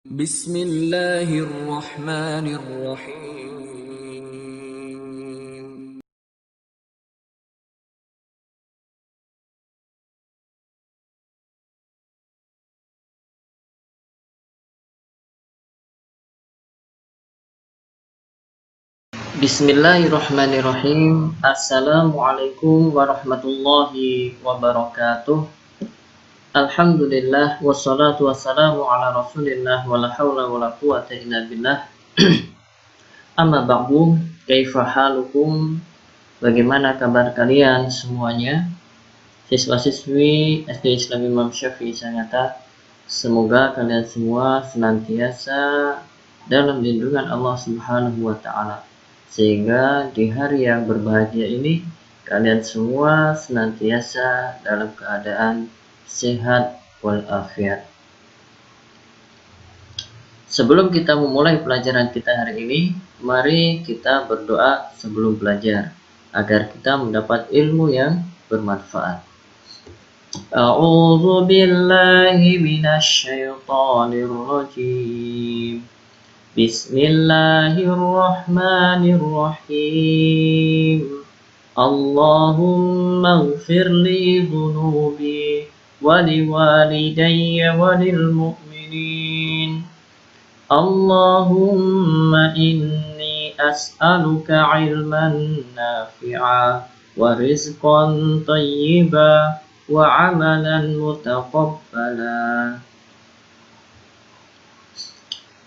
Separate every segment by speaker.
Speaker 1: Bismillahirrahmanirrahim.
Speaker 2: Bismillahirrahmanirrahim. Assalamualaikum warahmatullahi wabarakatuh. Alhamdulillah wassalatu wassalamu ala Rasulillah wala haula wala quwata illa billah. Amma ba'du, kaifa halukum? Bagaimana kabar kalian semuanya? Siswa-siswi SD Islam Imam Syafi'i Sangatta, semoga kalian semua senantiasa dalam lindungan Allah Subhanahu wa taala, sehingga di hari yang berbahagia ini kalian semua senantiasa dalam keadaan sehat walafiat. Sebelum kita memulai pelajaran kita hari ini, mari kita berdoa sebelum belajar agar kita mendapat ilmu yang bermanfaat. A'udzu billahi minasy syaithanir rajim. Bismillahirrahmanirrahim. Allahumma ighfir li dhunubi wa liwalidayya wa lil mu'minin. Allahumma inni as'aluka ilman nafi'a wa rizqan thayyiba wa amalan mutaqabbala.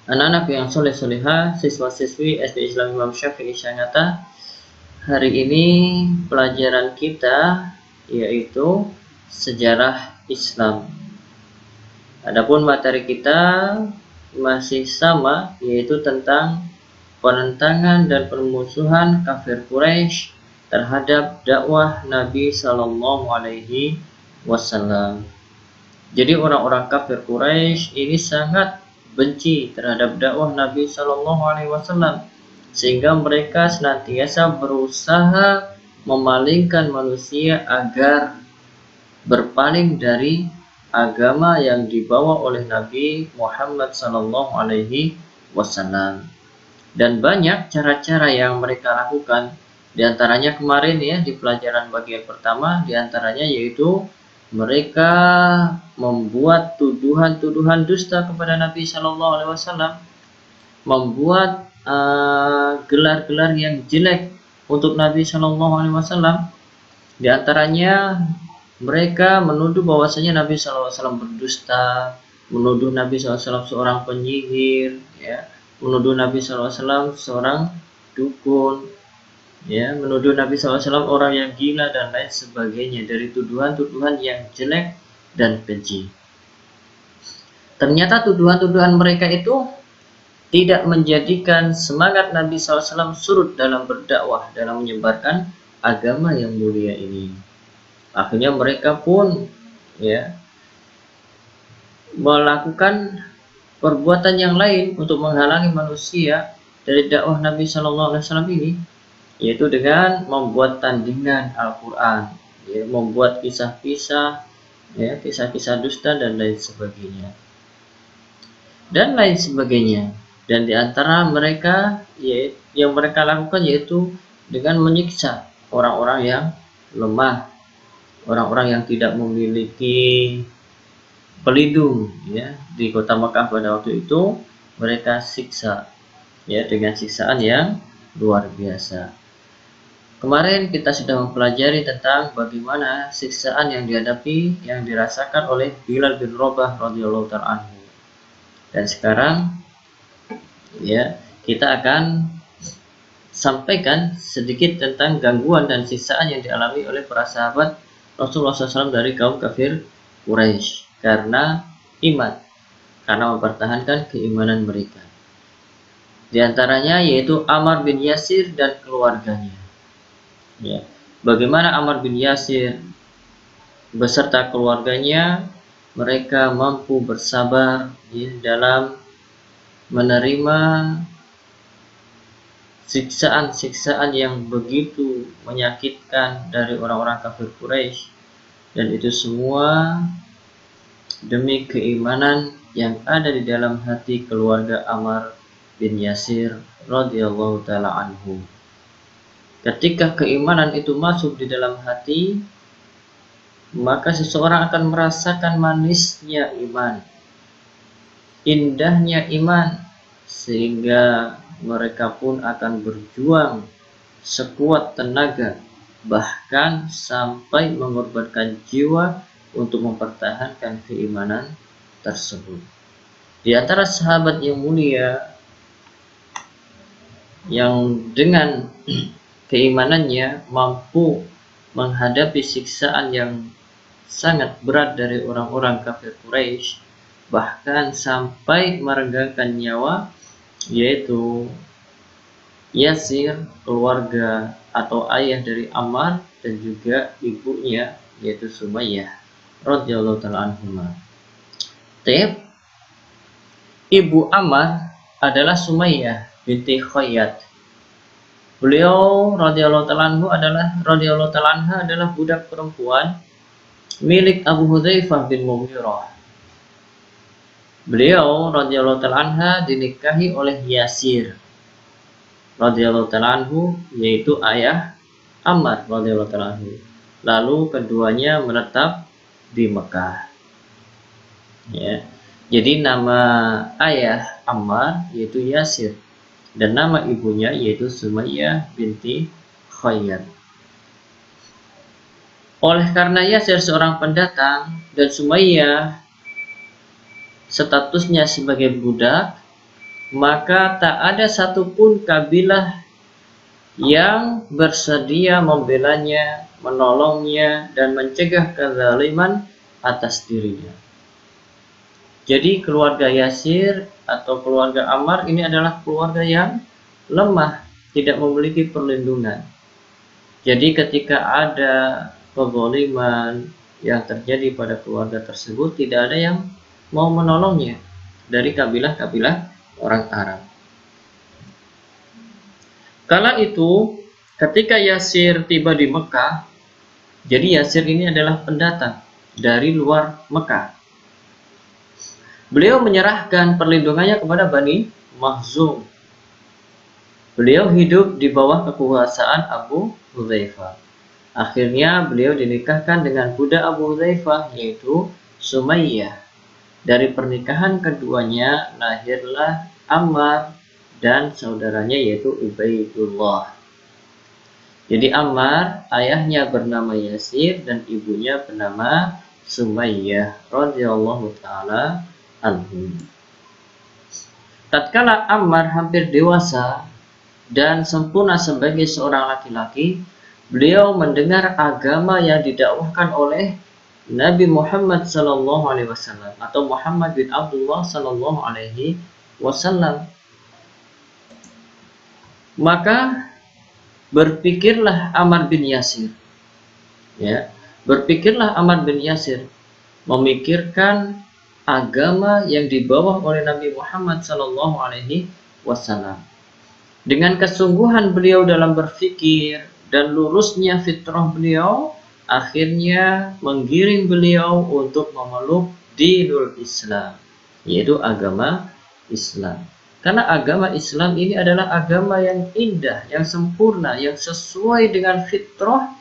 Speaker 2: Anak-anak yang soleh-solehah, siswa-siswi SD Islam Imam Syafi'i Sangatta, hari ini pelajaran kita yaitu sejarah Islam. Adapun materi kita masih sama, yaitu tentang penentangan dan permusuhan kafir Quraisy terhadap dakwah Nabi Sallallahu Alaihi Wasallam. Jadi orang-orang kafir Quraisy ini sangat benci terhadap dakwah Nabi Sallallahu Alaihi Wasallam, sehingga mereka senantiasa berusaha memalingkan manusia agar berpaling dari agama yang dibawa oleh Nabi Muhammad Sallallahu Alaihi Wasallam. Dan banyak cara-cara yang mereka lakukan. Di antaranya kemarin ya, di pelajaran bagian pertama, di antaranya yaitu mereka membuat tuduhan-tuduhan dusta kepada Nabi Sallallahu Alaihi Wasallam, membuat gelar-gelar yang jelek untuk Nabi Sallallahu Alaihi Wasallam. Di antaranya mereka menuduh bahwasanya Nabi SAW berdusta, menuduh Nabi SAW seorang penyihir, ya, menuduh Nabi SAW seorang dukun, ya, menuduh Nabi SAW orang yang gila dan lain sebagainya dari tuduhan-tuduhan yang jelek dan keji. Ternyata tuduhan-tuduhan mereka itu tidak menjadikan semangat Nabi SAW surut dalam berdakwah, dalam menyebarkan agama yang mulia ini. Akhirnya mereka pun ya melakukan perbuatan yang lain untuk menghalangi manusia dari dakwah Nabi Sallallahu Alaihi Wasallam ini, yaitu dengan membuat tandingan Al-Quran, ya, membuat kisah-kisah, ya, kisah-kisah dusta dan lain sebagainya, Dan di antara mereka yang mereka lakukan yaitu dengan menyiksa orang-orang yang lemah, orang-orang yang tidak memiliki pelindung, ya, di kota Mekah pada waktu itu. Mereka siksa, ya, dengan siksaan yang luar biasa. Kemarin kita sudah mempelajari tentang bagaimana siksaan yang dihadapi, yang dirasakan oleh Bilal bin Rabah radhiyallahu ta'ala anhu. Dan sekarang ya kita akan sampaikan sedikit tentang gangguan dan siksaan yang dialami oleh para sahabat Rasulullah SAW dari kaum kafir Quraisy karena iman, karena mempertahankan keimanan mereka. Di antaranya yaitu Ammar bin Yasir dan keluarganya. Ya, bagaimana Ammar bin Yasir beserta keluarganya mereka mampu bersabar dalam menerima siksaan-siksaan yang begitu menyakitkan dari orang-orang kafir Quraisy, dan itu semua demi keimanan yang ada di dalam hati keluarga Ammar bin Yasir radhiyallahu taala anhu. Ketika keimanan itu masuk di dalam hati, maka seseorang akan merasakan manisnya iman, indahnya iman, sehingga mereka pun akan berjuang sekuat tenaga, bahkan sampai mengorbankan jiwa untuk mempertahankan keimanan tersebut. Di antara sahabat yang mulia yang dengan keimanannya mampu menghadapi siksaan yang sangat berat dari orang-orang kafir Quraisy, bahkan sampai meregangkan nyawa, yaitu Yasir, keluarga atau ayah dari Ammar, dan juga ibunya yaitu Sumayyah radhiyallahu taala anhuma. Ibu Ammar adalah Sumayyah binti Khayyat. Beliau radhiyallahu taala anha adalah budak perempuan milik Abu Hudzaifah bin Mughirah. Beliau radhiyallahu taala anha dinikahi oleh Yasir radhiyallahu taala anhu, yaitu ayah Ammar radhiyallahu taala anhu. Lalu keduanya menetap di Mekah. Ya. Jadi nama ayah Ammar yaitu Yasir dan nama ibunya yaitu Sumayyah binti Khayyat. Oleh karena Yasir seorang pendatang dan Sumayyah statusnya sebagai budak, maka tak ada satupun kabilah yang bersedia membelanya, menolongnya, dan mencegah kezaliman atas dirinya. Jadi keluarga Yasir atau keluarga Ammar ini adalah keluarga yang lemah, tidak memiliki perlindungan. Jadi ketika ada kezaliman yang terjadi pada keluarga tersebut, tidak ada yang mau menolongnya dari kabilah-kabilah orang Arab. Kala itu, ketika Yasir tiba di Mekah, jadi Yasir ini adalah pendatang dari luar Mekah. Beliau menyerahkan perlindungannya kepada Bani Makhzum. Beliau hidup di bawah kekuasaan Abu Hudzaifah. Akhirnya beliau dinikahkan dengan budak Abu Hudzaifah yaitu Sumayyah. Dari pernikahan keduanya lahirlah Ammar dan saudaranya yaitu Ubaidullah. Jadi Ammar ayahnya bernama Yasir dan ibunya bernama Sumayyah radhiyallahu taala anhum. Tatkala Ammar hampir dewasa dan sempurna sebagai seorang laki-laki, beliau mendengar agama yang didakwahkan oleh Nabi Muhammad sallallahu alaihi wasallam atau Muhammad bin Abdullah sallallahu alaihi wasallam. Maka berpikirlah Ammar bin Yasir. Berpikirlah Ammar bin Yasir memikirkan agama yang dibawa oleh Nabi Muhammad sallallahu alaihi wasallam. Dengan kesungguhan beliau dalam berpikir dan lurusnya fitrah beliau, akhirnya menggiring beliau untuk memeluk dinul Islam, yaitu agama Islam. Karena agama Islam ini adalah agama yang indah, yang sempurna, yang sesuai dengan fitrah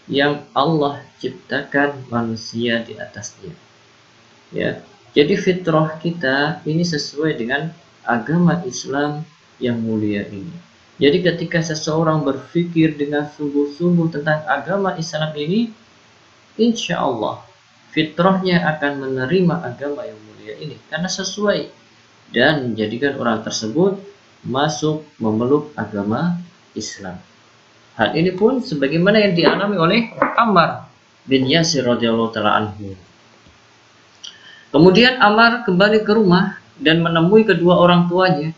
Speaker 2: yang Allah ciptakan manusia di atasnya. Jadi fitrah kita ini sesuai dengan agama Islam yang mulia ini. Jadi ketika seseorang berpikir dengan sungguh-sungguh tentang agama Islam ini, insya Allah fitrahnya akan menerima agama yang mulia ini karena sesuai dan menjadikan orang tersebut masuk memeluk agama Islam. Hal ini pun sebagaimana yang dialami oleh Ammar bin Yasir radhiyallahu taala anhu. Kemudian Ammar kembali ke rumah dan menemui kedua orang tuanya.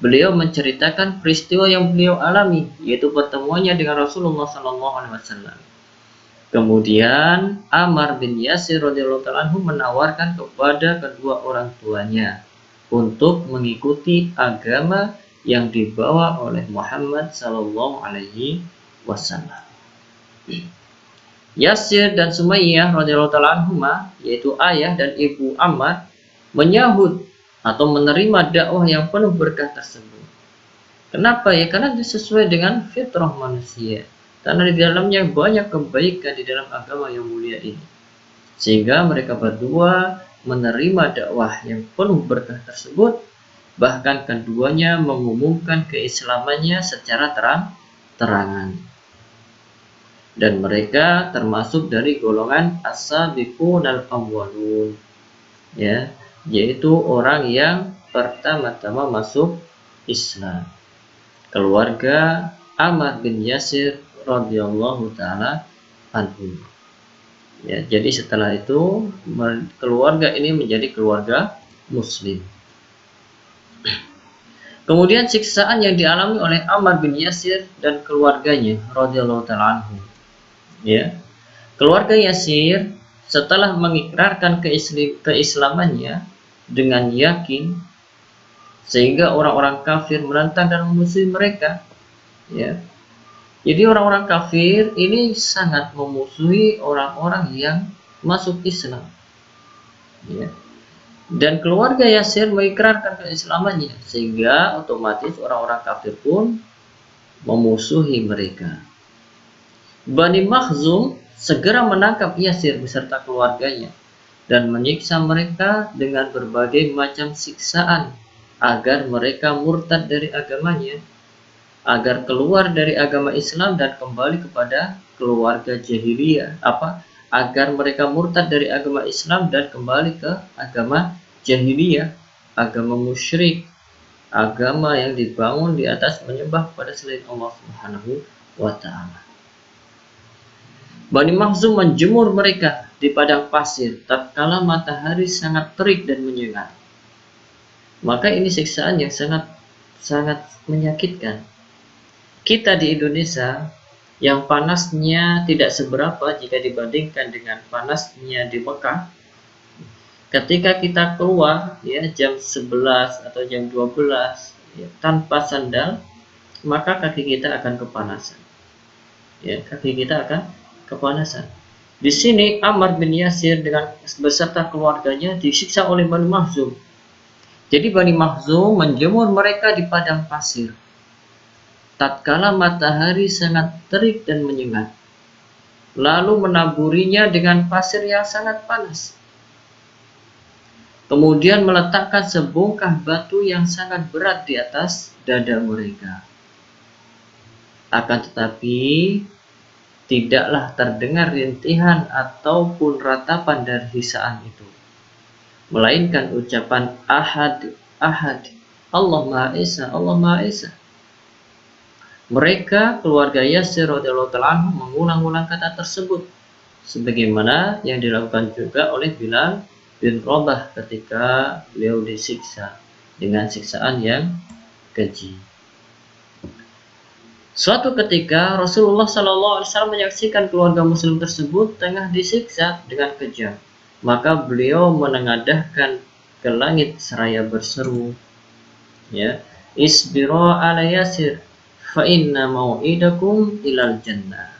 Speaker 2: Beliau menceritakan peristiwa yang beliau alami, yaitu pertemuannya dengan Rasulullah SAW. Kemudian Ammar bin Yasir radhiyallahu taala anhu menawarkan kepada kedua orang tuanya untuk mengikuti agama yang dibawa oleh Muhammad sallallahu alaihi wasallam. Yasir dan Sumayyah radhiyallahu taala anhuma, yaitu ayah dan ibu Ammar, menyahut atau menerima dakwah yang penuh berkah tersebut. Kenapa ya? Karena itu sesuai dengan fitrah manusia. Karena di dalamnya banyak kebaikan di dalam agama yang mulia ini. Sehingga mereka berdua menerima dakwah yang penuh berkah tersebut. Bahkan keduanya mengumumkan keislamannya secara terang-terangan. Dan mereka termasuk dari golongan as-sabiqunal awwalun, ya, yaitu orang yang pertama-tama masuk Islam, keluarga Ammar bin Yasir radhiyallahu taala anhu. Ya, jadi setelah itu keluarga ini menjadi keluarga muslim. Kemudian siksaan yang dialami oleh Ammar bin Yasir dan keluarganya radhiyallahu taala anhu. Ya. Keluarga Yasir setelah mengikrarkan keislamannya dengan yakin, sehingga orang-orang kafir menentang dan memusuhi mereka. Ya. Jadi orang-orang kafir ini sangat memusuhi orang-orang yang masuk Islam. Ya. Dan keluarga Yasir mengikrarkan keislamannya, sehingga otomatis orang-orang kafir pun memusuhi mereka. Bani Makhzum segera menangkap Yasir beserta keluarganya dan menyiksa mereka dengan berbagai macam siksaan agar mereka murtad dari agamanya, agar keluar dari agama Islam dan kembali kepada keluarga jahiliyah. Agar mereka murtad dari agama Islam dan kembali ke agama jahiliyah, agama musyrik, agama yang dibangun di atas menyembah kepada selain Allah Subhanahu wa taala. Bani Makhzum menjemur mereka di padang pasir tatkala matahari sangat terik dan menyengat. Maka ini siksaan yang sangat menyakitkan. Kita di Indonesia yang panasnya tidak seberapa jika dibandingkan dengan panasnya di Mekah. Ketika kita keluar ya jam 11 atau jam 12 ya, tanpa sandal, maka kaki kita akan kepanasan. Ya, kaki kita akan kepanasan. Di sini Ammar bin Yasir dengan beserta keluarganya disiksa oleh Bani Makhzum. Jadi Bani Makhzum menjemur mereka di padang pasir tatkala matahari sangat terik dan menyengat, lalu menaburinya dengan pasir yang sangat panas. Kemudian meletakkan sebongkah batu yang sangat berat di atas dada mereka. Akan tetapi tidaklah terdengar rintihan ataupun ratapan dari siksaan itu, melainkan ucapan ahad, ahad, Allah Maha Esa, Allah Maha Esa. Mereka keluarga Yasir radhiyallahu ta'ala mengulang-ulang kata tersebut, sebagaimana yang dilakukan juga oleh Bilal bin Rabah ketika beliau disiksa dengan siksaan yang keji. Suatu ketika Rasulullah SAW menyaksikan keluarga muslim tersebut tengah disiksa dengan kejam. Maka beliau menengadahkan ke langit seraya berseru, ya, Isbiru ala Yasir fa inna mau'idakum ilal jannah.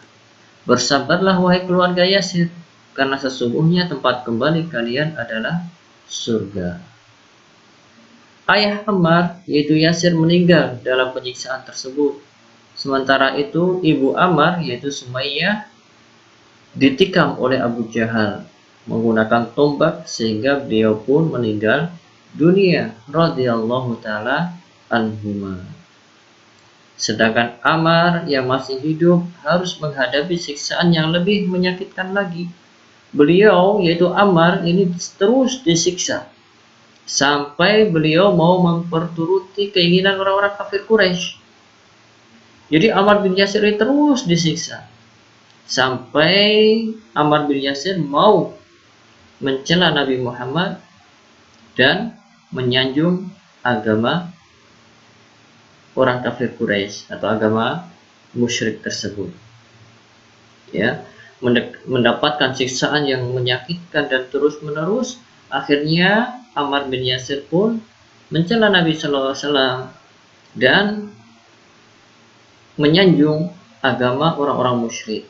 Speaker 2: Bersabarlah wahai keluarga Yasir, karena sesungguhnya tempat kembali kalian adalah surga. Ayah Ammar yaitu Yasir meninggal dalam penyiksaan tersebut. Sementara itu ibu Ammar yaitu Sumayyah ditikam oleh Abu Jahal menggunakan tombak sehingga beliau pun meninggal dunia radhiyallahu taala anhuma. Sedangkan Ammar yang masih hidup harus menghadapi siksaan yang lebih menyakitkan lagi. Beliau yaitu Ammar ini terus disiksa sampai beliau mau memperturuti keinginan orang-orang kafir Quraisy. Jadi Ammar bin Yasir ini terus disiksa sampai Ammar bin Yasir mau mencela Nabi Muhammad dan menyanjung agama orang kafir Quraisy atau agama musyrik tersebut. Ya, mendapatkan siksaan yang menyakitkan dan terus-menerus. Akhirnya Ammar bin Yasir pun mencela Nabi Sallallahu Alaihi Wasallam dan menyanjung agama orang-orang musyrik.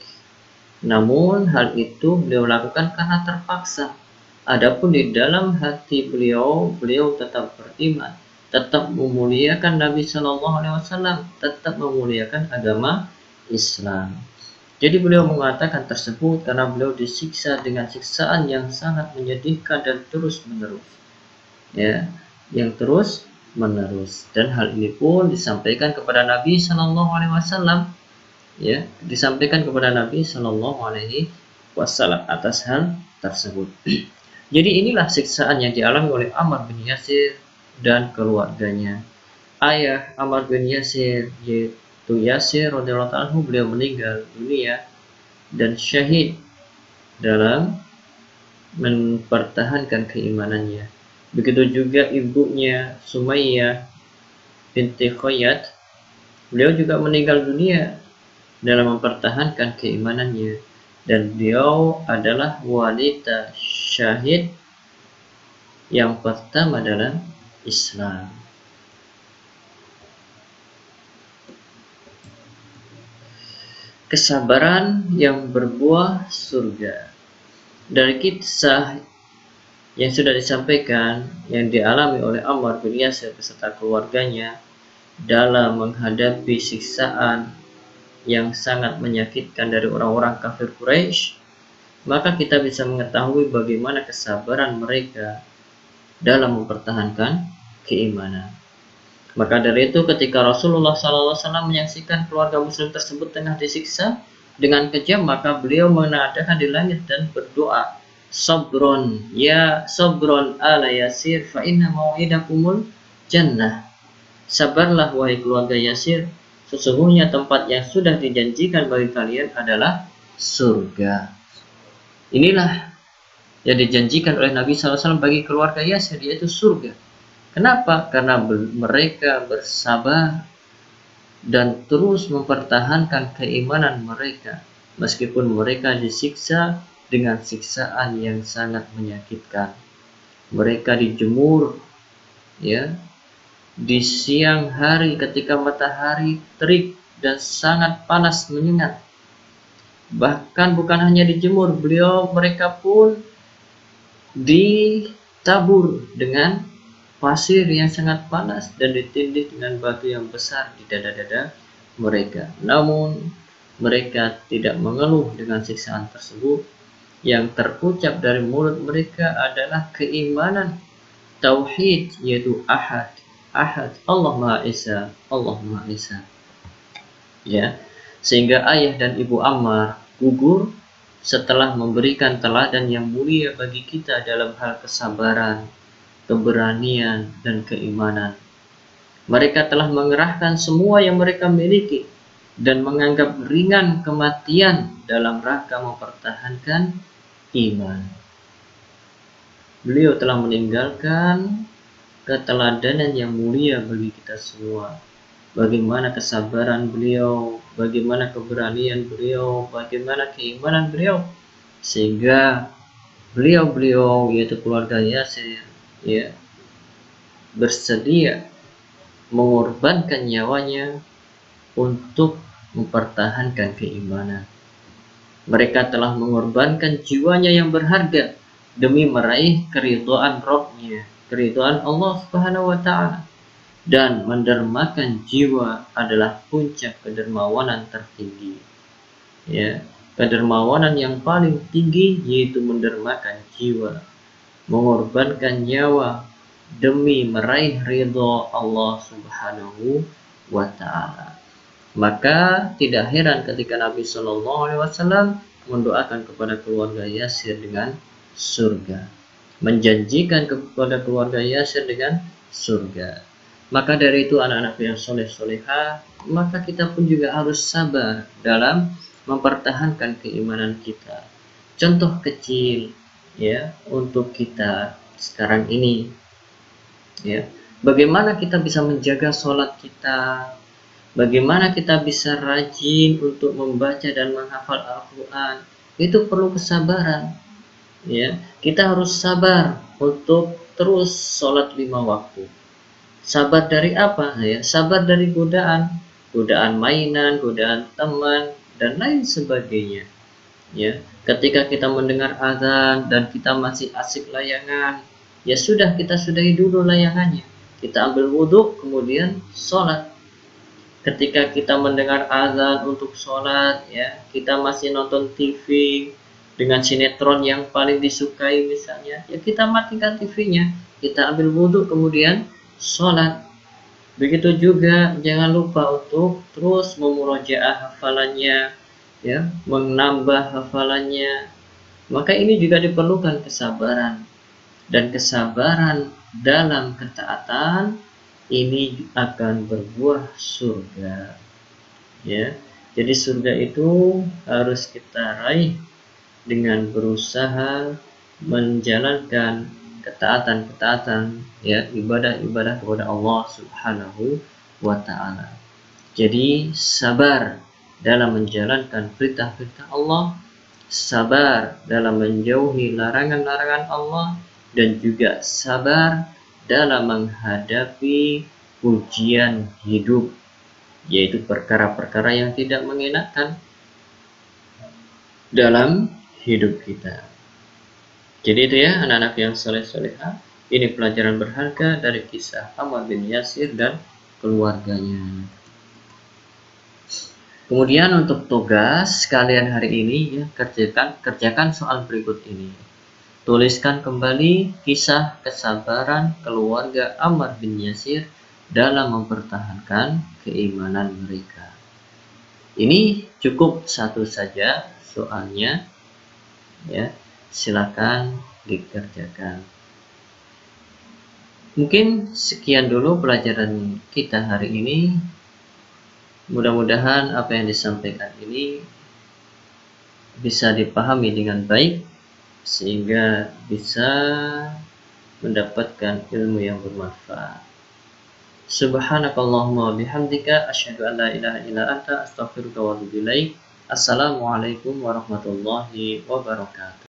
Speaker 2: Namun hal itu beliau lakukan karena terpaksa Adapun di dalam hati beliau tetap beriman, tetap memuliakan Nabi Shallallahu Alaihi Wasallam, tetap memuliakan agama Islam. Jadi beliau mengatakan tersebut karena beliau disiksa dengan siksaan yang sangat menyedihkan dan terus menerus, ya, yang terus menerus. Dan hal ini pun disampaikan kepada Nabi Shallallahu Alaihi Wasallam, ya, disampaikan kepada Nabi Shallallahu Alaihi Wasallam atas hal tersebut. Jadi inilah siksaan yang dialami oleh Ammar bin Yasir dan keluarganya. Ayah Ammar bin Yasir yaitu Yasir radhiyallahu anhu, beliau meninggal dunia dan syahid dalam mempertahankan keimanannya. Begitu juga ibunya Sumayyah binti Khayyat, beliau juga meninggal dunia dalam mempertahankan keimanannya, dan beliau adalah wanita syahid yang pertama dalam Islam. Kesabaran yang berbuah surga. Dari kisah yang sudah disampaikan yang dialami oleh Ammar bin Yasir beserta keluarganya dalam menghadapi siksaan yang sangat menyakitkan dari orang-orang kafir Quraisy, maka kita bisa mengetahui bagaimana kesabaran mereka dalam mempertahankan keimanan. Maka dari itu ketika Rasulullah SAW menyaksikan keluarga muslim tersebut tengah disiksa dengan kejam, maka beliau menadahkan di langit dan berdoa, Sabron, ya Sabron ala Yasir, fa inna mau'idakumul jannah. Sabarlah wahai keluarga Yasir, sesungguhnya tempat yang sudah dijanjikan bagi kalian adalah surga. Inilah yang dijanjikan oleh Nabi SAW bagi keluarga Yasir, yaitu surga. Kenapa? Karena mereka bersabar dan terus mempertahankan keimanan mereka meskipun mereka disiksa dengan siksaan yang sangat menyakitkan. Mereka dijemur, ya, di siang hari ketika matahari terik dan sangat panas menyengat. Bahkan bukan hanya dijemur, mereka pun ditabur dengan pasir yang sangat panas dan ditindih dengan batu yang besar di dada-dada mereka. Namun mereka tidak mengeluh dengan siksaan tersebut. Yang terucap dari mulut mereka adalah keimanan tauhid, yaitu ahad, Allah Maha Esa, Allah Maha Esa. Ya, sehingga ayah dan ibu Ammar gugur setelah memberikan teladan yang mulia bagi kita dalam hal kesabaran, keberanian, dan keimanan. Mereka telah mengerahkan semua yang mereka miliki dan menganggap ringan kematian dalam rangka mempertahankan iman. Beliau telah meninggalkan keteladanan yang mulia bagi kita semua. Bagaimana kesabaran beliau, bagaimana keberanian beliau, bagaimana keimanan beliau, sehingga beliau yaitu keluarga Yasir, ya, bersedia mengorbankan nyawanya untuk mempertahankan keimanan. Mereka telah mengorbankan jiwanya yang berharga demi meraih keridhaan Rabb-Nya, keridhaan Allah Subhanahu wa Ta'ala. Dan mendermakan jiwa adalah puncak kedermawanan tertinggi. Ya, kedermawanan yang paling tinggi yaitu mendermakan jiwa, mengorbankan nyawa demi meraih ridho Allah Subhanahu wa Ta'ala. Maka tidak heran ketika Nabi Shallallahu Alaihi Wasallam mendoakan kepada keluarga Yasir dengan surga, menjanjikan kepada keluarga Yasir dengan surga. Maka dari itu anak-anak yang soleh-solehah, maka kita pun juga harus sabar dalam mempertahankan keimanan kita. Contoh kecil, ya, untuk kita sekarang ini, ya, bagaimana kita bisa menjaga sholat kita, bagaimana kita bisa rajin untuk membaca dan menghafal Al-Quran. Itu perlu kesabaran, ya. Kita harus sabar untuk terus sholat 5 waktu. Sabar dari apa? Ya, sabar dari godaan mainan, godaan teman, dan lain sebagainya. Ya, ketika kita mendengar azan dan kita masih asik layangan, ya sudah, kita sudahi dulu layangannya. Kita ambil wudhu, kemudian sholat. Ketika kita mendengar azan untuk sholat, ya kita masih nonton TV dengan sinetron yang paling disukai misalnya, ya kita matikan TV-nya, kita ambil wudhu, kemudian sholat. Begitu juga jangan lupa untuk terus memurojaah hafalannya, ya, menambah hafalannya. Maka ini juga diperlukan kesabaran, dan kesabaran dalam ketaatan ini akan berbuah surga, ya. Jadi surga itu harus kita raih dengan berusaha menjalankan ketaatan-ketaatan, ya, ibadah-ibadah kepada Allah Subhanahu wa taala. Jadi sabar dalam menjalankan perintah-perintah Allah, sabar dalam menjauhi larangan-larangan Allah, dan juga sabar dalam menghadapi ujian hidup, yaitu perkara-perkara yang tidak mengenakan dalam hidup kita. Jadi itu ya anak-anak yang soleh-solehah, ini pelajaran berharga dari kisah Ammar bin Yasir dan keluarganya. Kemudian untuk tugas kalian hari ini, ya, kerjakan soal berikut ini. Tuliskan kembali kisah kesabaran keluarga Ammar bin Yasir dalam mempertahankan keimanan mereka. Ini cukup satu saja soalnya, ya. Silakan dikerjakan. Mungkin sekian dulu pelajaran kita hari ini. Mudah-mudahan apa yang disampaikan ini bisa dipahami dengan baik, sehingga bisa mendapatkan ilmu yang bermanfaat. Subhanakallahumma bihamdika asyhadu an la ilaha illa anta astaghfiruka wa atubu ilaik. Assalamualaikum warahmatullahi wabarakatuh.